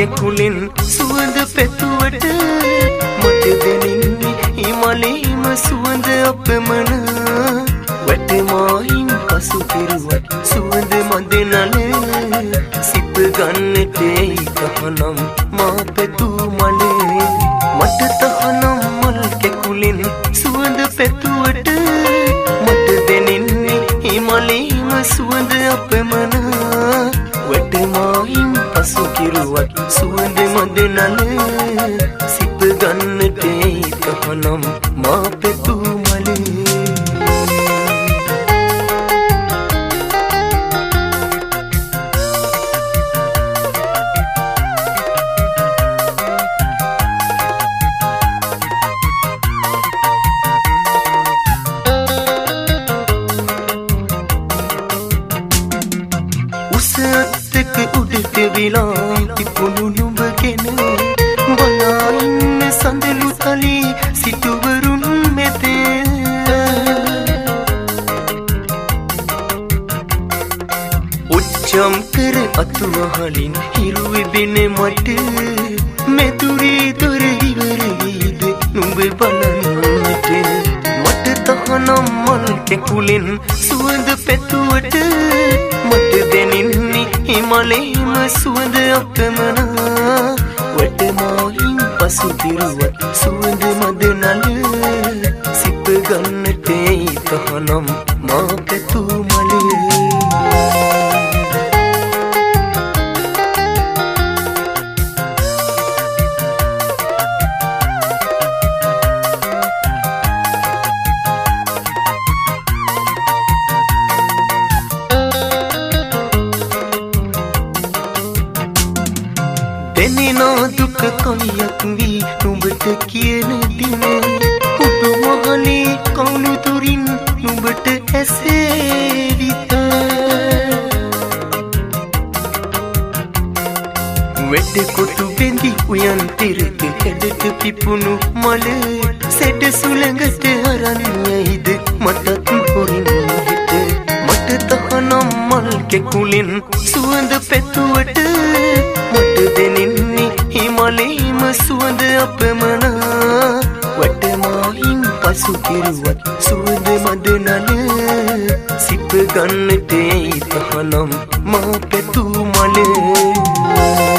කෙකුලින් සුවඳ පැතුවට මට දැනෙන්නේ හිමාලයේම සුවඳ අපමණ වැටමායින් පසු කෙරුවත් සුවඳ මඳ නල සිප ගන්නට තහනම් මා පැතු මලේ මට තහනම් මල් කෙකුලින් සුවඳ පැතුවට මට දැනෙන්නේ හිමාලයේම සුවඳ අපමණ වැටමායින් පසු කෙරුවත් සුවඳ මඳ නල සිප ගන්නට තහනම් මා පැතු මලේ උසත්තක උඩට විලා තිබුණු නුඹ ගැන බලා ඉන්න සඳලු තලී සිටුවරුන් මෙත උච්චම් කර අතුවහලින් හිරුවෙබෙන මට මෙතුරේ දොර ඉවර වීද නුඹ බලන්නට මට තහනම් මල් කෙකුලෙන් සුවඳ පැතුවට මට දැනෙන්නේ හිමාලයේම සුවඳ අපමණ වැටමායින් පසු කෙරුවත් සුවඳ මඳ නල සිප ගන්නට තහනම් මා පැතු මලේ දැනෙනා දුක කවියක් වී නුඹට කියන දින උඩු මහලේ කවුළු තුරින් නුඹට ඇසේවිත වෙඩ කොටු බෙන්දි උයන් තිරක හැඩට පිපුණු මල සැඩ සුළඟට අරන් යයිද මටත් පොරින් හිට මට තහනම් මල් කෙකුලෙන් සුවඳ පැතුවට මට දැනෙන්නේ හිමාලයේම සුවඳ අපමණ වැටමායින් පසු කෙරුවත් සුවඳ මඳ නල සිප ගන්නට තහනම් මා පැතු මලේ